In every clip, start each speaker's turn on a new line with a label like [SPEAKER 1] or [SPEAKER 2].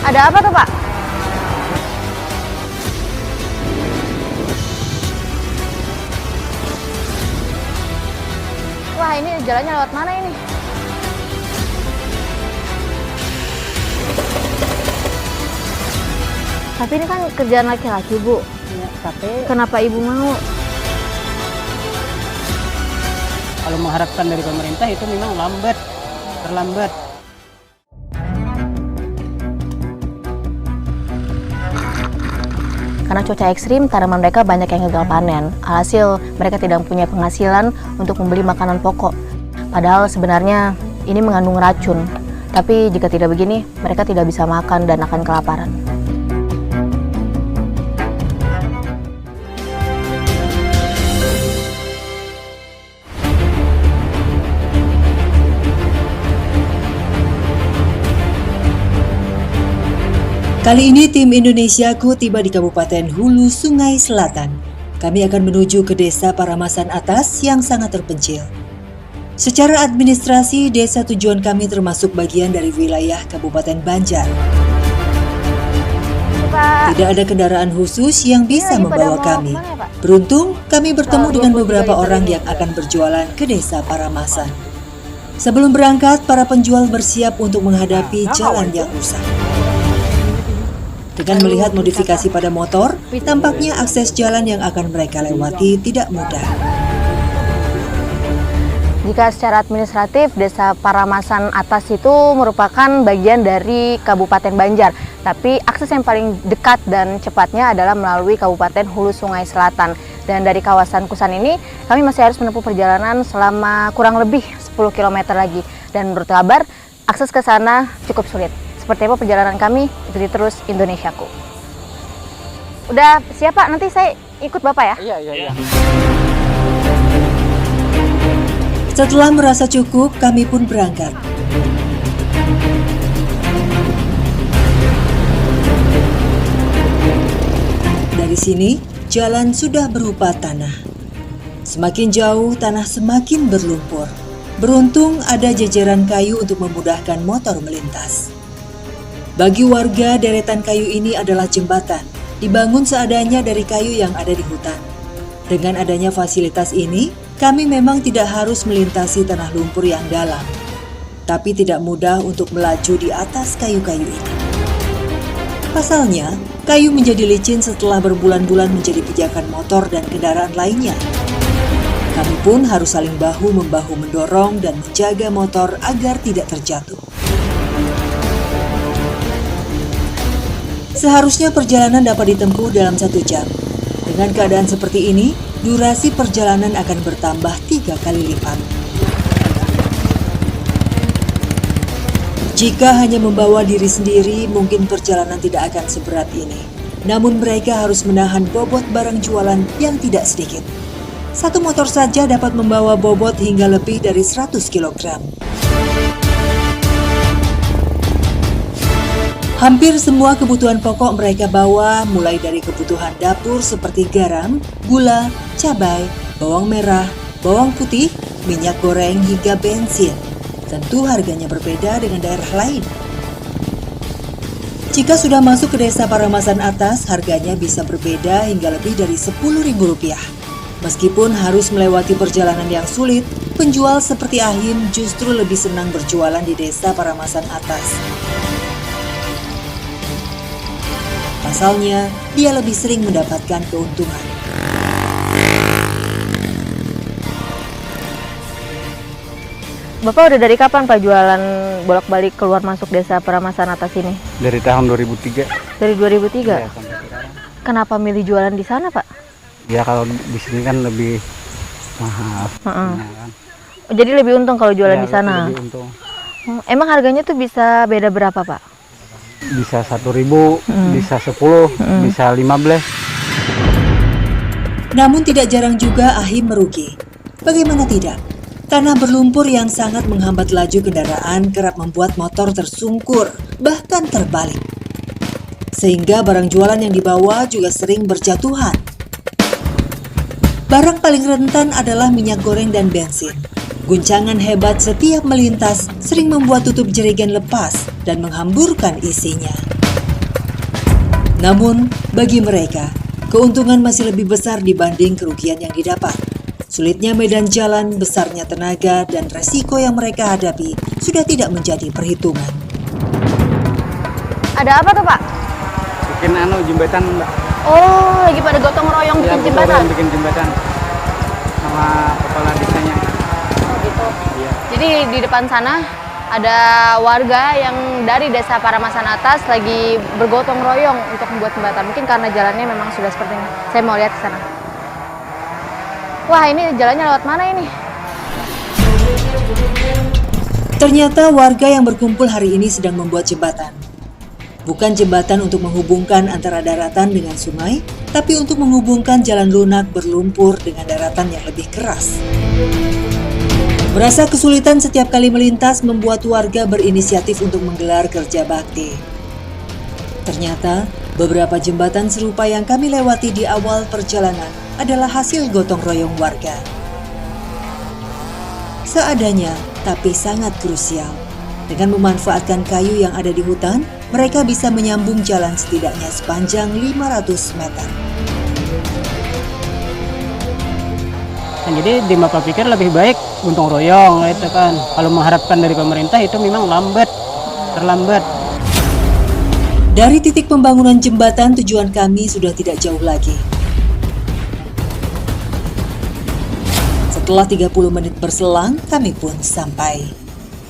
[SPEAKER 1] Ada apa tuh, Pak? Wah, ini jalannya lewat mana ini? Tapi ini kan kerjaan laki-laki, Bu.
[SPEAKER 2] Ya, tapi
[SPEAKER 1] Kenapa Ibu mau?
[SPEAKER 2] kalau mengharapkan dari pemerintah itu memang terlambat.
[SPEAKER 1] Karena cuaca ekstrim, tanaman mereka banyak yang gagal panen. Alhasil, mereka tidak punya penghasilan untuk membeli makanan pokok. Padahal sebenarnya ini mengandung racun. Tapi jika tidak begini, mereka tidak bisa makan dan akan kelaparan.
[SPEAKER 3] Kali ini tim Indonesiaku tiba di Kabupaten Hulu Sungai Selatan. Kami akan menuju ke Desa Paramasan Atas yang sangat terpencil. Secara administrasi, desa tujuan kami termasuk bagian dari wilayah Kabupaten Banjar.
[SPEAKER 1] Pak,
[SPEAKER 3] Tidak ada kendaraan khusus yang bisa
[SPEAKER 1] lagi pada
[SPEAKER 3] membawa
[SPEAKER 1] mau
[SPEAKER 3] kami.
[SPEAKER 1] kemana ya, Pak?
[SPEAKER 3] Beruntung, kami bertemu
[SPEAKER 1] Tanggal
[SPEAKER 3] dengan
[SPEAKER 1] 23
[SPEAKER 3] beberapa
[SPEAKER 1] Liter
[SPEAKER 3] orang
[SPEAKER 1] ini.
[SPEAKER 3] yang akan berjualan ke Desa Paramasan. Sebelum berangkat, para penjual bersiap untuk menghadapi jalan yang rusak. Dengan melihat modifikasi pada motor, tampaknya akses jalan yang akan mereka lewati tidak mudah.
[SPEAKER 1] Jika secara administratif, Desa Paramasan Atas itu merupakan bagian dari Kabupaten Banjar. Tapi akses yang paling dekat dan cepatnya adalah melalui Kabupaten Hulu Sungai Selatan. Dan dari kawasan Kusan ini, kami masih harus menempuh perjalanan selama kurang lebih 10 km lagi. Dan menurut kabar, akses ke sana cukup sulit. Seperti apa perjalanan kami, ikuti terus Indonesiaku. Udah siap, Pak? Nanti saya ikut Bapak ya?
[SPEAKER 2] Iya.
[SPEAKER 3] Setelah merasa cukup, kami pun berangkat. Dari sini, jalan sudah berupa tanah. Semakin jauh, tanah semakin berlumpur. Beruntung ada jajaran kayu untuk memudahkan motor melintas. Bagi warga, deretan kayu ini adalah jembatan, dibangun seadanya dari kayu yang ada di hutan. Dengan adanya fasilitas ini, kami memang tidak harus melintasi tanah lumpur yang dalam, tapi tidak mudah untuk melaju di atas kayu-kayu ini. Pasalnya, kayu menjadi licin setelah berbulan-bulan menjadi pijakan motor dan kendaraan lainnya. Kami pun harus saling bahu-membahu mendorong dan menjaga motor agar tidak terjatuh. Seharusnya perjalanan dapat ditempuh dalam 1 jam. Dengan keadaan seperti ini, durasi perjalanan akan bertambah 3 kali lipat. Jika hanya membawa diri sendiri, mungkin perjalanan tidak akan seberat ini. Namun mereka harus menahan bobot barang jualan yang tidak sedikit. Satu motor saja dapat membawa bobot hingga lebih dari 100 kg. Hampir semua kebutuhan pokok mereka bawa, mulai dari kebutuhan dapur seperti garam, gula, cabai, bawang merah, bawang putih, minyak goreng, hingga bensin. Tentu harganya berbeda dengan daerah lain. Jika sudah masuk ke Desa Paramasan Atas, harganya bisa berbeda hingga lebih dari Rp10.000. Meskipun harus melewati perjalanan yang sulit, penjual seperti Ahim justru lebih senang berjualan di Desa Paramasan Atas. Pasalnya, dia lebih sering mendapatkan keuntungan.
[SPEAKER 1] Bapak udah dari kapan Pak jualan bolak-balik keluar masuk Desa Paramasan Atas ini?
[SPEAKER 2] Dari tahun 2003.
[SPEAKER 1] Dari 2003?
[SPEAKER 2] Ya, sampai sekarang.
[SPEAKER 1] Kenapa milih jualan di sana, Pak?
[SPEAKER 2] Ya kalau di sini kan lebih mahal.
[SPEAKER 1] Heeh.
[SPEAKER 2] Ya, kan?
[SPEAKER 1] Jadi lebih untung kalau jualan
[SPEAKER 2] Ya,
[SPEAKER 1] di sana?
[SPEAKER 2] lebih untung.
[SPEAKER 1] Emang harganya tuh bisa beda berapa, Pak?
[SPEAKER 2] Bisa 1.000, bisa 10, bisa 15.
[SPEAKER 3] Namun tidak jarang juga Ahim merugi. Bagaimana tidak? Tanah berlumpur yang sangat menghambat laju kendaraan kerap membuat motor tersungkur, bahkan terbalik. Sehingga barang jualan yang dibawa juga sering berjatuhan. Barang paling rentan adalah minyak goreng dan bensin. Guncangan hebat setiap melintas sering membuat tutup jerigen lepas dan menghamburkan isinya. Namun, bagi mereka, keuntungan masih lebih besar dibanding kerugian yang didapat. Sulitnya medan jalan, besarnya tenaga, dan resiko yang mereka hadapi sudah tidak menjadi perhitungan.
[SPEAKER 1] Ada apa tuh Pak?
[SPEAKER 2] Bikin jembatan, Mbak.
[SPEAKER 1] Oh, lagi pada gotong royong
[SPEAKER 2] Ya,
[SPEAKER 1] bikin jembatan.
[SPEAKER 2] bikin jembatan sama kepala desanya.
[SPEAKER 1] Oh gitu.
[SPEAKER 2] Iya.
[SPEAKER 1] Jadi di depan sana ada warga yang dari desa Paramasan Atas lagi bergotong royong untuk membuat jembatan. Mungkin karena jalannya memang sudah seperti ini. Saya mau lihat ke sana. Wah, ini jalannya lewat mana ini?
[SPEAKER 3] Ternyata warga yang berkumpul hari ini sedang membuat jembatan. Bukan jembatan untuk menghubungkan antara daratan dengan sungai, tapi untuk menghubungkan jalan lunak berlumpur dengan daratan yang lebih keras. Merasa kesulitan setiap kali melintas membuat warga berinisiatif untuk menggelar kerja bakti. Ternyata, beberapa jembatan serupa yang kami lewati di awal perjalanan adalah hasil gotong royong warga. Seadanya, tapi sangat krusial. Dengan memanfaatkan kayu yang ada di hutan, mereka bisa menyambung jalan setidaknya sepanjang 500 meter.
[SPEAKER 2] Nah, jadi di Bapak pikir lebih baik gotong royong itu kan. Kalau mengharapkan dari pemerintah itu memang terlambat.
[SPEAKER 3] Dari titik pembangunan jembatan, tujuan kami sudah tidak jauh lagi. Setelah 30 menit berselang, kami pun sampai.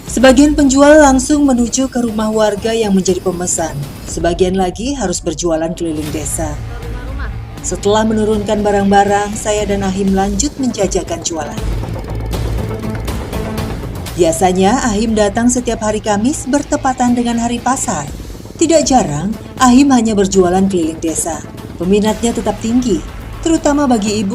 [SPEAKER 3] Sebagian penjual langsung menuju ke rumah warga yang menjadi pemesan. Sebagian lagi harus berjualan keliling desa. Setelah menurunkan barang-barang, saya dan Ahim lanjut menjajakan jualan. Biasanya Ahim datang setiap hari Kamis bertepatan dengan hari pasar. Tidak jarang, Ahim hanya berjualan keliling desa. Peminatnya tetap tinggi, terutama bagi ibu